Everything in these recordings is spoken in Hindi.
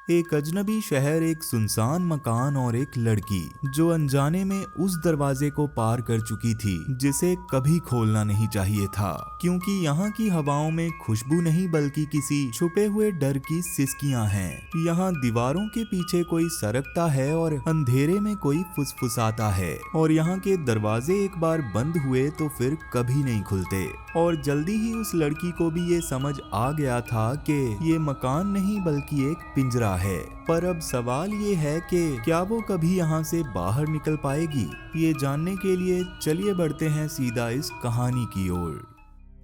एक अजनबी शहर, एक सुनसान मकान और एक लड़की जो अनजाने में उस दरवाजे को पार कर चुकी थी जिसे कभी खोलना नहीं चाहिए था, क्योंकि यहाँ की हवाओं में खुशबू नहीं बल्कि किसी छुपे हुए डर की सिसकियां हैं। यहाँ दीवारों के पीछे कोई सरकता है और अंधेरे में कोई फुसफुसाता है, और यहाँ के दरवाजे एक बार बंद हुए तो फिर कभी नहीं खुलते। और जल्दी ही उस लड़की को भी ये समझ आ गया था कि ये मकान नहीं बल्कि एक पिंजरा है। पर अब सवाल ये है कि क्या वो कभी यहाँ से बाहर निकल पाएगी? ये जानने के लिए चलिए बढ़ते हैं सीधा इस कहानी की ओर।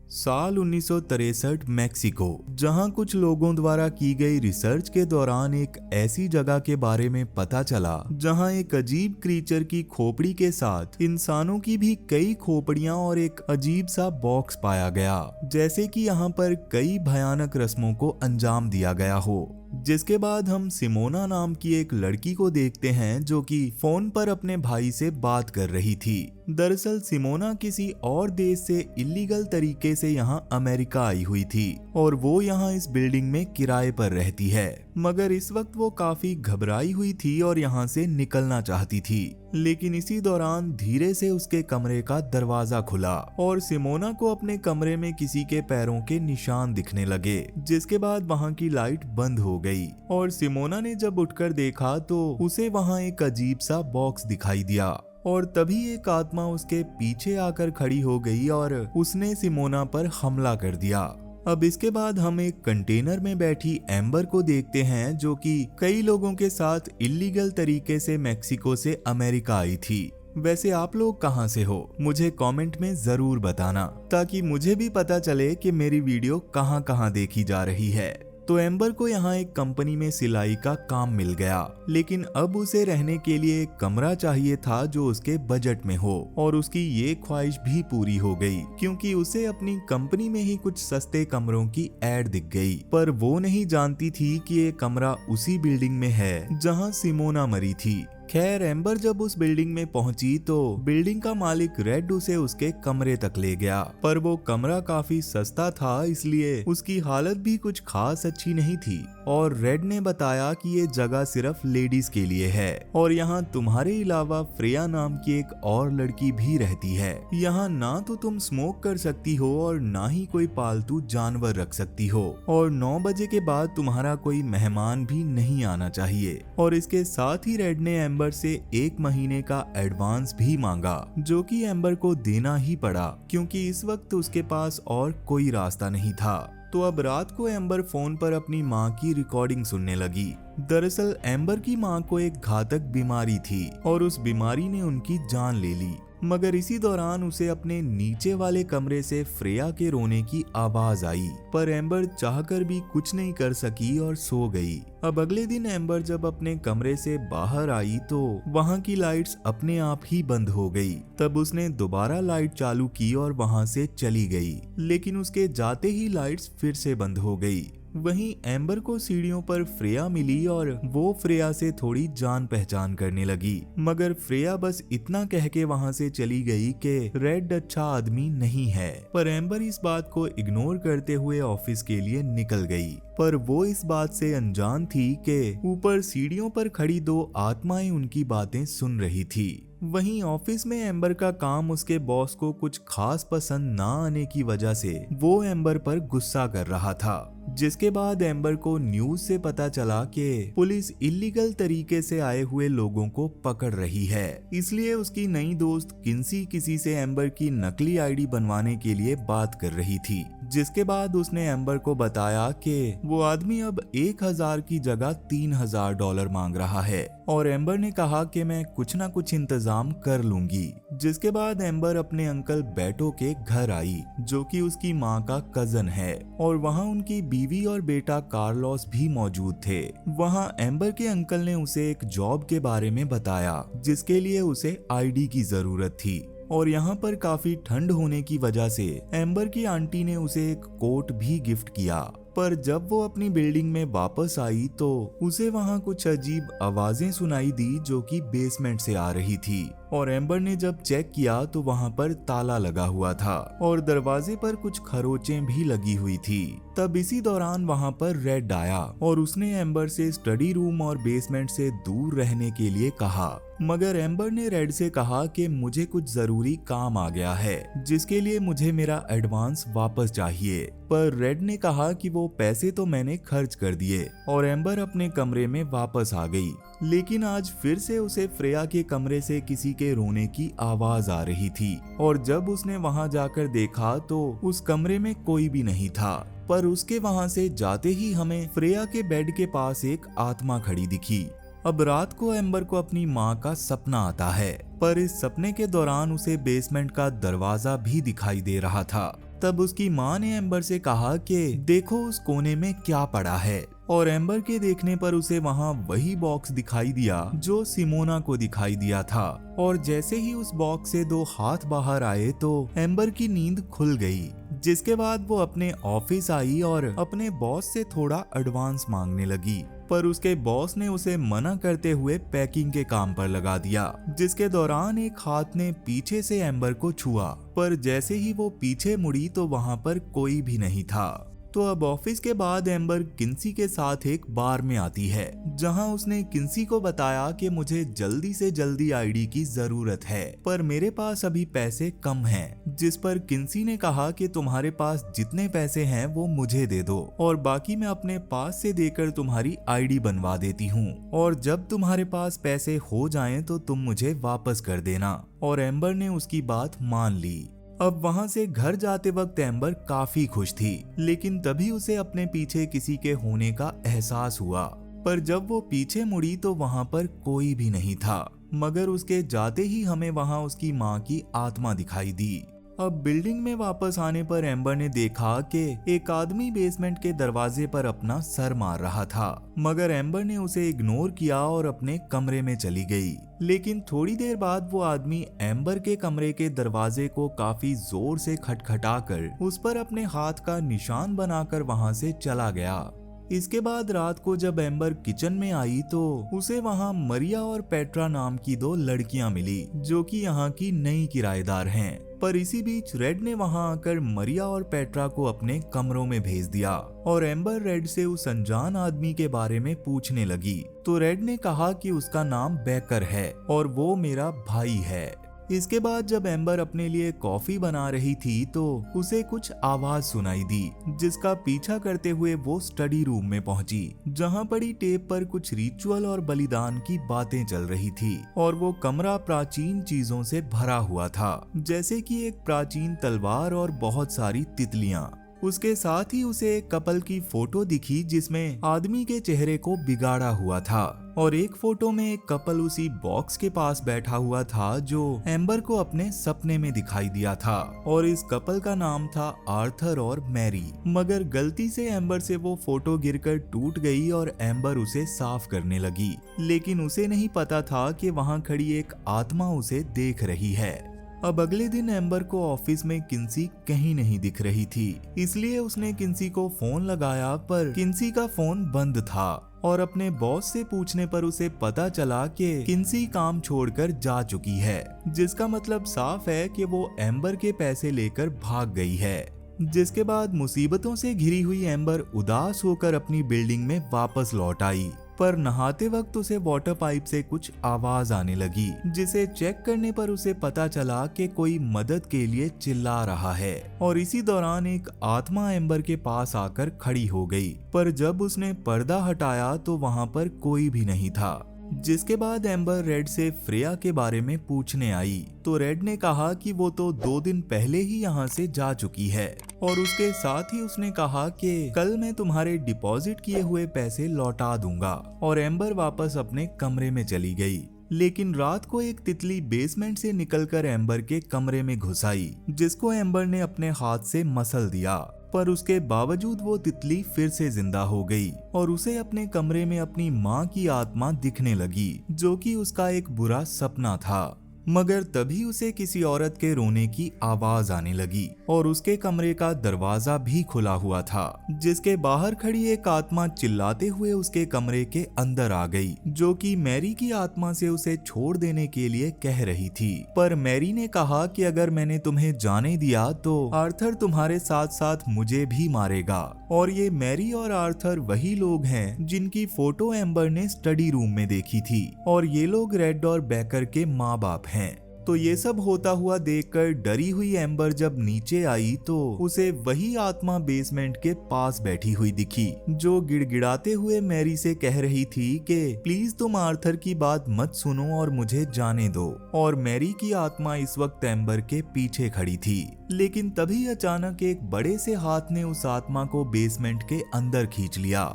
साल 1963 मेक्सिको, जहां कुछ लोगों द्वारा की गई रिसर्च के दौरान एक ऐसी जगह के बारे में पता चला जहां एक अजीब क्रीचर की खोपड़ी के साथ इंसानों की भी कई खोपड़ियां और एक अजीब सा बॉक्स पाया गया, जैसे कि यहां पर कई भयानक रस्मों को अंजाम दिया गया हो। जिसके बाद हम सिमोना नाम की एक लड़की को देखते हैं जो कि फोन पर अपने भाई से बात कर रही थी। दरअसल सिमोना किसी और देश से इलीगल तरीके से यहाँ अमेरिका आई हुई थी और वो यहाँ इस बिल्डिंग में किराए पर रहती है, मगर इस वक्त वो काफी घबराई हुई थी और यहाँ से निकलना चाहती थी। लेकिन इसी दौरान धीरे से उसके कमरे का दरवाजा खुला और सिमोना को अपने कमरे में किसी के पैरों के निशान दिखने लगे, जिसके बाद वहाँ की लाइट बंद हो गई और सिमोना ने जब उठकर देखा तो उसे वहाँ एक अजीब सा बॉक्स दिखाई दिया। और तभी एक आत्मा उसके पीछे आकर खड़ी हो गई और उसने सिमोना पर हमला कर दिया। अब इसके बाद हम एक कंटेनर में बैठी एम्बर को देखते हैं जो कि कई लोगों के साथ इलीगल तरीके से मेक्सिको से अमेरिका आई थी। वैसे आप लोग कहां से हो, मुझे कमेंट में जरूर बताना ताकि मुझे भी पता चले कि मेरी वीडियो कहां कहां देखी जा रही है। तो एम्बर को यहाँ एक कंपनी में सिलाई का काम मिल गया, लेकिन अब उसे रहने के लिए एक कमरा चाहिए था जो उसके बजट में हो, और उसकी ये ख्वाहिश भी पूरी हो गई क्योंकि उसे अपनी कंपनी में ही कुछ सस्ते कमरों की एड दिख गई। पर वो नहीं जानती थी कि ये कमरा उसी बिल्डिंग में है जहाँ सिमोना मरी थी। खैर एम्बर जब उस बिल्डिंग में पहुंची तो बिल्डिंग का मालिक रेड उसे उसके कमरे तक ले गया, पर वो कमरा काफी सस्ता था इसलिए उसकी हालत भी कुछ खास अच्छी नहीं थी। और रेड ने बताया कि ये जगह सिर्फ लेडीज के लिए है और यहाँ तुम्हारे अलावा फ्रेया नाम की एक और लड़की भी रहती है। यहाँ ना तो तुम स्मोक कर सकती हो और ना ही कोई पालतू जानवर रख सकती हो, और 9 बजे के बाद तुम्हारा कोई मेहमान भी नहीं आना चाहिए। और इसके साथ ही रेड ने एम्बर से 1 महीने का एडवांस भी मांगा, जो कि एम्बर को देना ही पड़ा क्योंकि इस वक्त उसके पास और कोई रास्ता नहीं था। तो अब रात को एम्बर फोन पर अपनी माँ की रिकॉर्डिंग सुनने लगी। दरअसल एम्बर की माँ को एक घातक बीमारी थी और उस बीमारी ने उनकी जान ले ली, मगर इसी दौरान उसे अपने नीचे वाले कमरे से फ्रेया के रोने की आवाज आई, पर एम्बर चाहकर भी कुछ नहीं कर सकी और सो गई। अब अगले दिन एम्बर जब अपने कमरे से बाहर आई तो वहां की लाइट्स अपने आप ही बंद हो गई। तब उसने दोबारा लाइट चालू की और वहां से चली गई, लेकिन उसके जाते ही लाइट्स फिर से बंद हो गई। वहीं एम्बर को सीढ़ियों पर फ्रेया मिली और वो फ्रेया से थोड़ी जान पहचान करने लगी, मगर फ्रेया बस इतना कह के वहां से चली गई कि रेड अच्छा आदमी नहीं है। पर एम्बर इस बात को इग्नोर करते हुए ऑफिस के लिए निकल गई, पर वो इस बात से अनजान थी कि ऊपर सीढ़ियों पर खड़ी 2 आत्माएं उनकी बातें सुन रही थी। वहीं ऑफिस में एम्बर का काम उसके बॉस को कुछ खास पसंद ना आने की वजह से वो एम्बर पर गुस्सा कर रहा था, जिसके बाद एम्बर को न्यूज से पता चला कि पुलिस इलीगल तरीके से आए हुए लोगों को पकड़ रही है। इसलिए उसकी नई दोस्त किन्सी किसी से एम्बर की नकली आईडी बनवाने के लिए बात कर रही थी, जिसके बाद उसने एम्बर को बताया कि वो आदमी अब 1000 की जगह $3000 मांग रहा है, और एम्बर ने कहा कि मैं कुछ ना कुछ इंतजाम कर लूंगी। जिसके बाद एम्बर अपने अंकल बेटो के घर आई, जो कि उसकी माँ का कजन है, और वहाँ उनकी बीवी और बेटा कार्लोस भी मौजूद थे। वहाँ एम्बर के अंकल ने उसे एक जॉब के बारे में बताया जिसके लिए उसे आईडी की जरूरत थी, और यहाँ पर काफी ठंड होने की वजह से एम्बर की आंटी ने उसे एक कोट भी गिफ्ट किया। पर जब वो अपनी बिल्डिंग में वापस आई तो उसे वहां कुछ अजीब आवाजें सुनाई दी जो कि बेसमेंट से आ रही थी। और एम्बर ने जब चेक किया तो वहां पर ताला लगा हुआ था और दरवाजे पर कुछ खरोचें भी लगी हुई थी। तब इसी दौरान वहां पर रेड आया और उसने एम्बर से स्टडी रूम और बेसमेंट से दूर रहने के लिए कहा, मगर एम्बर ने रेड से कहा कि मुझे कुछ जरूरी काम आ गया है जिसके लिए मुझे मेरा एडवांस वापस चाहिए। पर रेड ने कहा कि वो पैसे तो मैंने खर्च कर दिए और एम्बर अपने कमरे में वापस आ गई। लेकिन आज फिर से उसे फ्रेया के कमरे से किसी के रोने की आवाज आ रही थी और जब उसने वहां जाकर देखा तो उस कमरे में कोई भी नहीं था। पर उसके वहां से जाते ही हमें फ्रेया के बेड के पास एक आत्मा खड़ी दिखी। अब रात को एम्बर को अपनी माँ का सपना आता है, पर इस सपने के दौरान उसे बेसमेंट का दरवाजा भी दिखाई दे रहा था। तब उसकी माँ ने एम्बर से कहा कि देखो उस कोने में क्या पड़ा है, और एम्बर के देखने पर उसे वहाँ वही बॉक्स दिखाई दिया जो सिमोना को दिखाई दिया था। और जैसे ही उस बॉक्स से 2 हाथ बाहर आए तो एम्बर की नींद खुल गई, जिसके बाद वो अपने ऑफिस आई और अपने बॉस से थोड़ा एडवांस मांगने लगी। पर उसके बॉस ने उसे मना करते हुए पैकिंग के काम पर लगा दिया, जिसके दौरान एक हाथ ने पीछे से एम्बर को छुआ। पर जैसे ही वो पीछे मुड़ी तो वहां पर कोई भी नहीं था। तो अब ऑफिस के बाद एम्बर किन्सी के साथ एक बार में आती है, जहां उसने किन्सी को बताया कि मुझे जल्दी से जल्दी आईडी की जरूरत है, पर मेरे पास अभी पैसे कम हैं। जिस पर किन्सी ने कहा कि तुम्हारे पास जितने पैसे हैं वो मुझे दे दो और बाकी मैं अपने पास से देकर तुम्हारी आईडी बनवा देती हूँ, और जब तुम्हारे पास पैसे हो जाएं तो तुम मुझे वापस कर देना। और एम्बर ने उसकी बात मान ली। अब वहां से घर जाते वक्त एम्बर काफी खुश थी, लेकिन तभी उसे अपने पीछे किसी के होने का एहसास हुआ। पर जब वो पीछे मुड़ी तो वहां पर कोई भी नहीं था, मगर उसके जाते ही हमें वहां उसकी माँ की आत्मा दिखाई दी। अब बिल्डिंग में वापस आने पर एम्बर ने देखा कि एक आदमी बेसमेंट के दरवाजे पर अपना सर मार रहा था, मगर एम्बर ने उसे इग्नोर किया और अपने कमरे में चली गई। लेकिन थोड़ी देर बाद वो आदमी एम्बर के कमरे के दरवाजे को काफी जोर से खटखटाकर उस पर अपने हाथ का निशान बनाकर वहां से चला गया। इसके बाद रात को जब एम्बर किचन में आई तो उसे वहां मरिया और पेट्रा नाम की 2 लड़कियां मिली, जो कि यहाँ की नई किराएदार हैं। पर इसी बीच रेड ने वहां आकर मरिया और पेट्रा को अपने कमरों में भेज दिया और एम्बर रेड से उस अनजान आदमी के बारे में पूछने लगी। तो रेड ने कहा कि उसका नाम बेकर है और वो मेरा भाई है। इसके बाद जब एम्बर अपने लिए कॉफी बना रही थी तो उसे कुछ आवाज सुनाई दी, जिसका पीछा करते हुए वो स्टडी रूम में पहुंची, जहां पड़ी टेप पर कुछ रिचुअल और बलिदान की बातें चल रही थी। और वो कमरा प्राचीन चीजों से भरा हुआ था, जैसे कि एक प्राचीन तलवार और बहुत सारी तितलियां। उसके साथ ही उसे एक कपल की फोटो दिखी जिसमें आदमी के चेहरे को बिगाड़ा हुआ था, और एक फोटो में एक कपल उसी बॉक्स के पास बैठा हुआ था जो एम्बर को अपने सपने में दिखाई दिया था। और इस कपल का नाम था आर्थर और मैरी, मगर गलती से एम्बर से वो फोटो गिरकर टूट गई और एम्बर उसे साफ करने लगी। लेकिन उसे नहीं पता था कि वहां खड़ी एक आत्मा उसे देख रही है। अब अगले दिन एम्बर को ऑफिस में किन्सी कहीं नहीं दिख रही थी, इसलिए उसने किन्सी को फोन लगाया, पर किन्सी का फोन बंद था। और अपने बॉस से पूछने पर उसे पता चला कि किन्सी काम छोड़कर जा चुकी है, जिसका मतलब साफ है कि वो एम्बर के पैसे लेकर भाग गई है। जिसके बाद मुसीबतों से घिरी हुई एम्बर उदास होकर अपनी बिल्डिंग में वापस लौट आई। पर नहाते वक्त उसे वाटर पाइप से कुछ आवाज आने लगी, जिसे चेक करने पर उसे पता चला कि कोई मदद के लिए चिल्ला रहा है। और इसी दौरान एक आत्मा एम्बर के पास आकर खड़ी हो गई, पर जब उसने पर्दा हटाया तो वहां पर कोई भी नहीं था। जिसके बाद एम्बर रेड से फ्रेया के बारे में पूछने आई, तो रेड ने कहा कि वो तो 2 दिन पहले ही यहाँ से जा चुकी है, और उसके साथ ही उसने कहा कि कल मैं तुम्हारे डिपॉजिट किए हुए पैसे लौटा दूंगा। और एम्बर वापस अपने कमरे में चली गई। लेकिन रात को एक तितली बेसमेंट से निकलकर एम्बर के कमरे में घुस आई, जिसको एम्बर ने अपने हाथ से मसल दिया। पर उसके बावजूद वो तितली फिर से जिंदा हो गई और उसे अपने कमरे में अपनी माँ की आत्मा दिखने लगी, जो कि उसका एक बुरा सपना था। मगर तभी उसे किसी औरत के रोने की आवाज आने लगी और उसके कमरे का दरवाजा भी खुला हुआ था, जिसके बाहर खड़ी एक आत्मा चिल्लाते हुए उसके कमरे के अंदर आ गई, जो कि मैरी की आत्मा से उसे छोड़ देने के लिए कह रही थी। पर मैरी ने कहा कि अगर मैंने तुम्हें जाने दिया तो आर्थर तुम्हारे साथ साथ मुझे भी मारेगा। और ये मैरी और आर्थर वही लोग हैं जिनकी फोटो एम्बर ने स्टडी रूम में देखी थी, और ये लोग रेड और बेकर के माँ बाप हैं। तो ये सब होता हुआ देखकर डरी हुई एम्बर जब नीचे आई तो उसे वही आत्मा बेसमेंट के पास बैठी हुई दिखी, जो गिड़गिड़ाते हुए मैरी से कह रही थी कि प्लीज तुम आर्थर की बात मत सुनो और मुझे जाने दो। और मैरी की आत्मा इस वक्त एम्बर के पीछे खड़ी थी, लेकिन तभी अचानक एक बड़े से हाथ ने उस आत्मा को बेसमेंट के अंदर खींच लिया।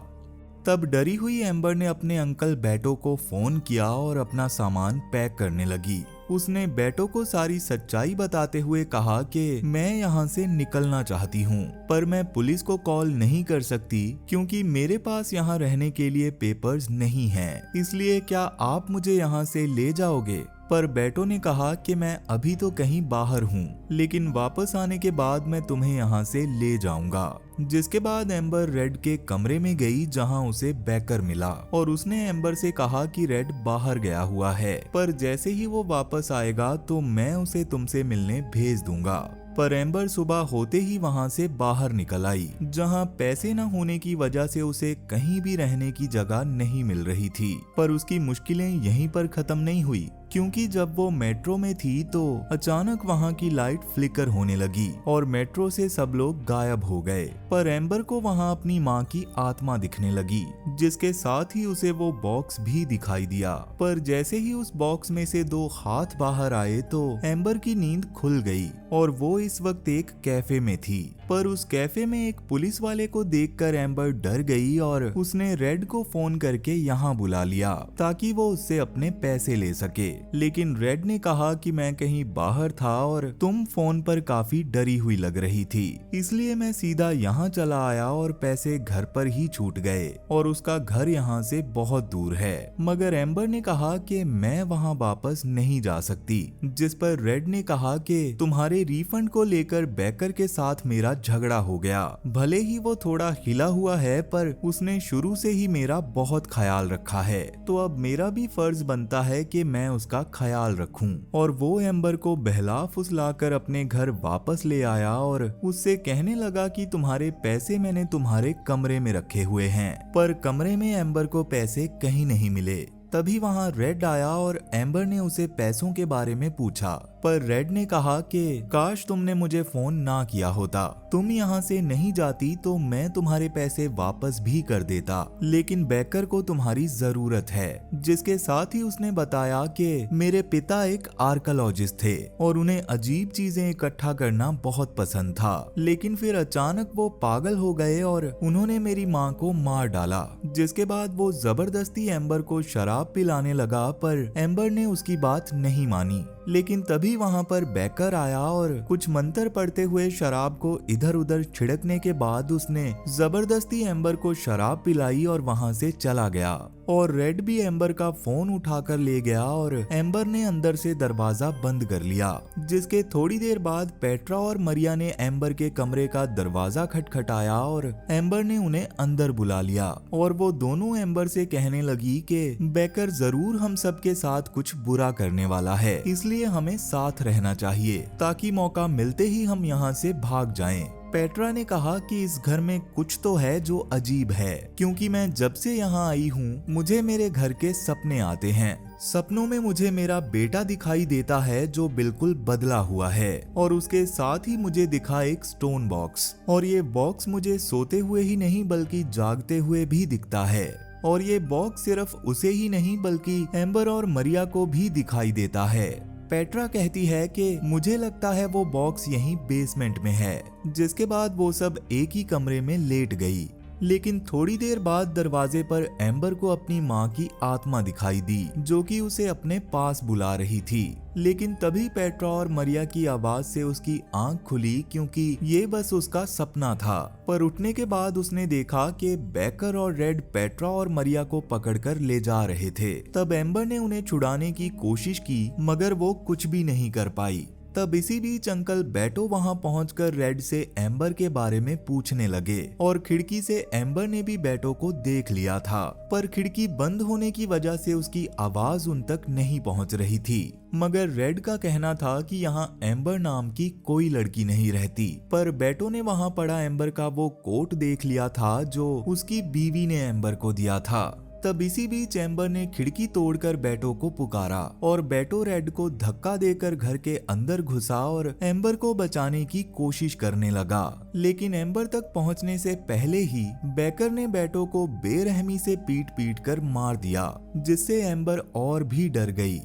तब डरी हुई एम्बर ने अपने अंकल बेटो को फोन किया और अपना सामान पैक करने लगी। उसने बेटो को सारी सच्चाई बताते हुए कहा कि मैं यहाँ से निकलना चाहती हूँ, पर मैं पुलिस को कॉल नहीं कर सकती क्योंकि मेरे पास यहाँ रहने के लिए पेपर्स नहीं हैं। इसलिए क्या आप मुझे यहाँ से ले जाओगे? पर बेटो ने कहा कि मैं अभी तो कहीं बाहर हूँ, लेकिन वापस आने के बाद मैं तुम्हें यहाँ से ले जाऊंगा। जिसके बाद एम्बर रेड के कमरे में गई जहाँ उसे बेकर मिला, और उसने एम्बर से कहा कि रेड बाहर गया हुआ है, पर जैसे ही वो वापस आएगा तो मैं उसे तुमसे मिलने भेज दूंगा। पर एम्बर सुबह होते ही वहां से बाहर निकल आई, जहां पैसे न होने की वजह से उसे कहीं भी रहने की जगह नहीं मिल रही थी। पर उसकी मुश्किलें यहीं पर खत्म नहीं हुई, क्योंकि जब वो मेट्रो में थी तो अचानक वहां की लाइट फ्लिकर होने लगी और मेट्रो से सब लोग गायब हो गए। पर एम्बर को वहां अपनी माँ की आत्मा दिखने लगी, जिसके साथ ही उसे वो बॉक्स भी दिखाई दिया। पर जैसे ही उस बॉक्स में से 2 हाथ बाहर आए तो एम्बर की नींद खुल गई और वो इस वक्त एक कैफे में थी। पर उस कैफे में एक पुलिस वाले को देखकर एम्बर डर गई और उसने रेड को फोन करके यहाँ बुला लिया ताकि वो उससे अपने पैसे ले सके। लेकिन रेड ने कहा कि मैं कहीं बाहर था और तुम फोन पर काफी डरी हुई लग रही थी, इसलिए मैं सीधा यहाँ चला आया और पैसे घर पर ही छूट गए और उसका घर यहाँ से बहुत दूर है। मगर एम्बर ने कहा कि मैं वहाँ वापस नहीं जा सकती, जिस पर रेड ने कहा कि तुम्हारे रिफंड को लेकर बेकर के साथ मेरा झगड़ा हो गया। भले ही वो थोड़ा हिला हुआ है, पर उसने शुरू से ही मेरा बहुत ख्याल रखा है, तो अब मेरा भी फर्ज बनता है कि मैं उसका ख्याल रखूं। और वो एम्बर को बहला फुसलाकर अपने घर वापस ले आया और उससे कहने लगा कि तुम्हारे पैसे मैंने तुम्हारे कमरे में रखे हुए हैं। पर कमरे में एम्बर को पैसे कहीं नहीं मिले। तभी वहां रेड आया और एम्बर ने उसे पैसों के बारे में पूछा, पर रेड ने कहा कि काश तुमने मुझे फोन ना किया होता, तुम यहाँ से नहीं जाती तो मैं तुम्हारे पैसे वापस भी कर देता, लेकिन बेकर को तुम्हारी जरूरत है। जिसके साथ ही उसने बताया कि मेरे पिता एक आर्कियोलॉजिस्ट थे और उन्हें अजीब चीजें इकट्ठा करना बहुत पसंद था, लेकिन फिर अचानक वो पागल हो गए और उन्होंने मेरी माँ को मार डाला। जिसके बाद वो जबरदस्ती एम्बर को शराब पिलाने लगा, पर एम्बर ने उसकी बात नहीं मानी। लेकिन तभी वहां पर बेकर आया और कुछ मंत्र पढ़ते हुए शराब को इधर उधर छिड़कने के बाद उसने जबरदस्ती एम्बर को शराब पिलाई और वहां से चला गया। और रेड भी एम्बर का फोन उठाकर ले गया और एम्बर ने अंदर से दरवाजा बंद कर लिया। जिसके थोड़ी देर बाद पेट्रा और मरिया ने एम्बर के कमरे का दरवाजा खटखटाया और एम्बर ने उन्हें अंदर बुला लिया और वो दोनों एम्बर से कहने लगी कि बेकर जरूर हम सबके साथ कुछ बुरा करने वाला है, इसलिए हमें साथ रहना चाहिए ताकि मौका मिलते ही हम यहाँ से भाग जाएं। पेट्रा ने कहा कि इस घर में कुछ तो है जो अजीब है, क्योंकि मैं जब से यहाँ आई हूँ मुझे मेरे घर के सपने आते हैं। सपनों में मुझे मेरा बेटा दिखाई देता है जो बिल्कुल बदला हुआ है, और उसके साथ ही मुझे दिखा एक स्टोन बॉक्स, और ये बॉक्स मुझे सोते हुए ही नहीं बल्कि जागते हुए भी दिखता है। और ये बॉक्स सिर्फ उसे ही नहीं बल्कि एम्बर और मरिया को भी दिखाई देता है। पेट्रा कहती है कि मुझे लगता है वो बॉक्स यहीं बेसमेंट में है। जिसके बाद वो सब एक ही कमरे में लेट गई लेकिन थोड़ी देर बाद दरवाजे पर एम्बर को अपनी माँ की आत्मा दिखाई दी जो कि उसे अपने पास बुला रही थी। लेकिन तभी पेट्रा और मरिया की आवाज से उसकी आंख खुली क्योंकि ये बस उसका सपना था। पर उठने के बाद उसने देखा कि बेकर और रेड पेट्रा और मरिया को पकड़कर ले जा रहे थे। तब एम्बर ने उन्हें छुड़ाने की कोशिश की मगर वो कुछ भी नहीं कर पाई। तब इसी बीच अंकल बेटो वहां पहुंचकर रेड से एम्बर के बारे में पूछने लगे और खिड़की से एम्बर ने भी बेटो को देख लिया था, पर खिड़की बंद होने की वजह से उसकी आवाज उन तक नहीं पहुंच रही थी। मगर रेड का कहना था कि यहाँ एम्बर नाम की कोई लड़की नहीं रहती। पर बेटो ने वहां पड़ा एम्बर का वो कोट देख लिया था जो उसकी बीवी ने एम्बर को दिया था। तब इसी बीच एम्बर ने खिड़की तोड़कर बेटो को पुकारा और बेटो रेड को धक्का देकर घर के अंदर घुसा और एम्बर को बचाने की कोशिश करने लगा। लेकिन एम्बर तक पहुंचने से पहले ही बेकर ने बेटो को बेरहमी से पीट पीट कर मार दिया, जिससे एम्बर और भी डर गई।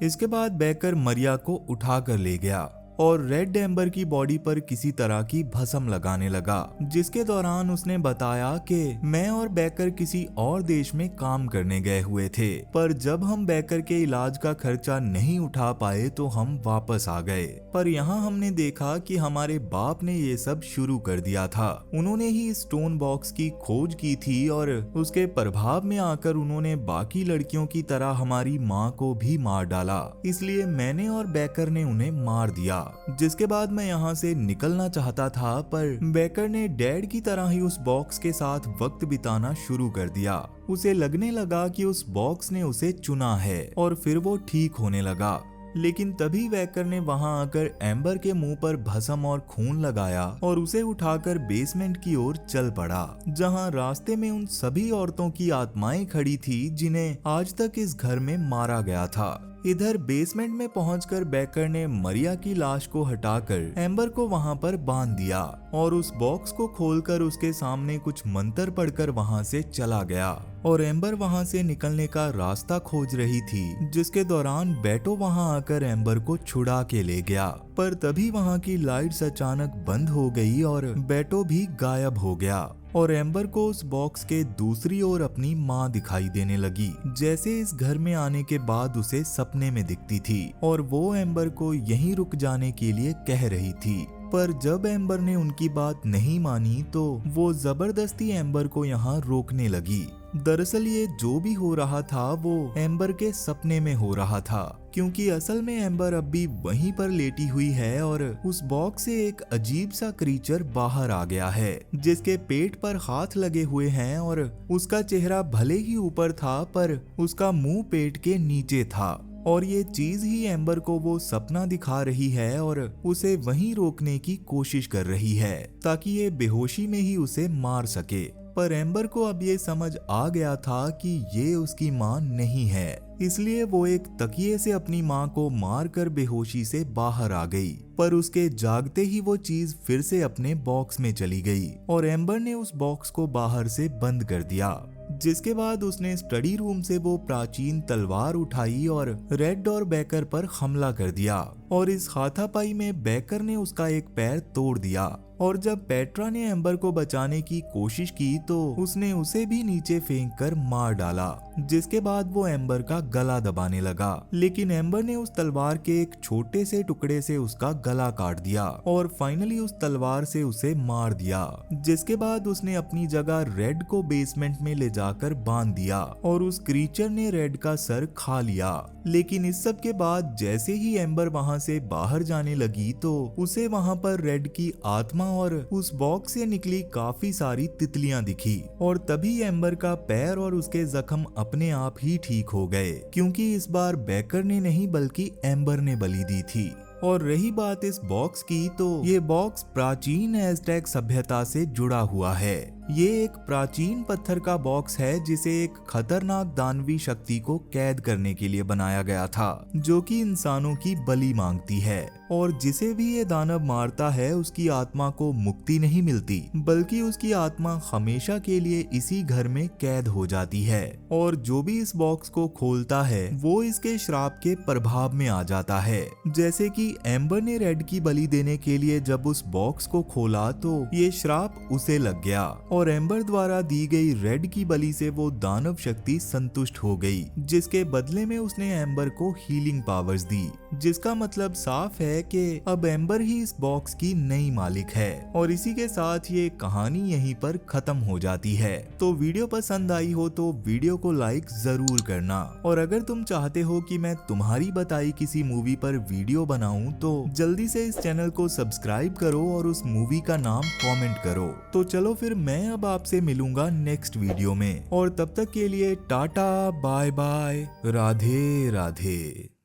इसके बाद बेकर मरिया को उठाकर ले गया और रेड एम्बर की बॉडी पर किसी तरह की भस्म लगाने लगा, जिसके दौरान उसने बताया कि मैं और बेकर किसी और देश में काम करने गए हुए थे, पर जब हम बेकर के इलाज का खर्चा नहीं उठा पाए तो हम वापस आ गए। पर यहाँ हमने देखा कि हमारे बाप ने ये सब शुरू कर दिया था। उन्होंने ही स्टोन बॉक्स की खोज की थी और उसके प्रभाव में आकर उन्होंने बाकी लड़कियों की तरह हमारी माँ को भी मार डाला। इसलिए मैंने और बेकर ने उन्हें मार दिया। जिसके बाद मैं यहाँ से निकलना चाहता था, पर बेकर ने डैड की तरह ही उस बॉक्स के साथ वक्त बिताना शुरू कर दिया। उसे लगने लगा कि उस बॉक्स ने उसे चुना है और फिर वो ठीक होने लगा। लेकिन तभी बेकर ने वहां आकर एम्बर के मुंह पर भस्म और खून लगाया और उसे उठाकर बेसमेंट की ओर चल पड़ा, जहां रास्ते में उन सभी औरतों की आत्माएं खड़ी थी जिन्हें आज तक इस घर में मारा गया था। इधर बेसमेंट में पहुंचकर बेकर ने मरिया की लाश को हटाकर एम्बर को वहां पर बांध दिया और उस बॉक्स को खोलकर उसके सामने कुछ मंत्र पढ़कर वहां से चला गया। और एम्बर वहां से निकलने का रास्ता खोज रही थी, जिसके दौरान बेटो वहां आकर एम्बर को छुड़ा के ले गया। पर तभी वहां की लाइट्स अचानक बंद हो गई और बेटो भी गायब हो गया और एम्बर को उस बॉक्स के दूसरी ओर अपनी माँ दिखाई देने लगी, जैसे इस घर में आने के बाद उसे सपने में दिखती थी और वो एम्बर को यहीं रुक जाने के लिए कह रही थी। पर जब एम्बर ने उनकी बात नहीं मानी तो वो जबरदस्ती एम्बर को यहाँ रोकने लगी। दरअसल ये जो भी हो रहा था वो एम्बर के सपने में हो रहा था, क्योंकि असल में एम्बर अब भी वहीं पर लेटी हुई है और उस बॉक्स से एक अजीब सा क्रीचर बाहर आ गया है, जिसके पेट पर हाथ लगे हुए हैं और उसका चेहरा भले ही ऊपर था पर उसका मुंह पेट के नीचे था। और ये चीज ही एम्बर को वो सपना दिखा रही है और उसे वहीं रोकने की कोशिश कर रही है ताकि ये बेहोशी में ही उसे मार सके। पर एम्बर को अब ये समझ आ गया था कि ये उसकी माँ नहीं है, इसलिए वो एक तकिए से अपनी माँ को मारकर बेहोशी से बाहर आ गई। पर उसके जागते ही वो चीज फिर से अपने बॉक्स में चली गई और एम्बर ने उस बॉक्स को बाहर से बंद कर दिया, जिसके बाद उसने स्टडी रूम से वो प्राचीन तलवार उठाई और रेड और बेकर पर हमला कर दिया। और इस हाथापाई में बेकर ने उसका एक पैर तोड़ दिया और जब पेट्रा ने एम्बर को बचाने की कोशिश की तो उसने उसे भी नीचे फेंक कर मार डाला, जिसके बाद वो एम्बर का गला दबाने लगा। लेकिन एम्बर ने उस तलवार के एक छोटे से टुकड़े से उसका गला काट दिया और फाइनली उस तलवार से उसे मार दिया, जिसके बाद उसने अपनी जगह रेड को बेसमेंट में ले जाकर बांध दिया और उस क्रीचर ने रेड का सर खा लिया। लेकिन इस सब के बाद जैसे ही एम्बर वहां से बाहर जाने लगी तो उसे वहां पर रेड की आत्मा और उस बॉक्स से निकली काफी सारी तितलियां दिखी और तभी एम्बर का पैर और उसके जख्म अपने आप ही ठीक हो गए, क्योंकि इस बार बेकर ने नहीं बल्कि एम्बर ने बलि दी थी। और रही बात इस बॉक्स की, तो ये बॉक्स प्राचीन एज़टेक सभ्यता से जुड़ा हुआ है। ये एक प्राचीन पत्थर का बॉक्स है जिसे एक खतरनाक दानवी शक्ति को कैद करने के लिए बनाया गया था, जो कि इंसानों की बलि मांगती है और जिसे भी ये दानव मारता है उसकी आत्मा को मुक्ति नहीं मिलती, बल्कि उसकी आत्मा हमेशा के लिए इसी घर में कैद हो जाती है। और जो भी इस बॉक्स को खोलता है वो इसके श्राप के प्रभाव में आ जाता है। जैसे कि एम्बर ने रेड की बलि देने के लिए जब उस बॉक्स को खोला तो ये श्राप उसे लग गया और एम्बर द्वारा दी गई रेड की बलि से वो दानव शक्ति संतुष्ट हो गई, जिसके बदले में उसने एम्बर को हीलिंग पावर्स दी, जिसका मतलब साफ है कि अब एम्बर ही इस बॉक्स की नई मालिक है। और इसी के साथ ये कहानी यहीं पर खत्म हो जाती है। तो वीडियो पसंद आई हो तो वीडियो को लाइक जरूर करना, और अगर तुम चाहते हो कि मैं तुम्हारी बताई किसी मूवी पर वीडियो बनाऊं तो जल्दी से इस चैनल को सब्सक्राइब करो और उस मूवी का नाम कमेंट करो। तो चलो फिर मैं अब आपसे मिलूंगा नेक्स्ट वीडियो में, और तब तक के लिए tata bye bye, Radhe Radhe.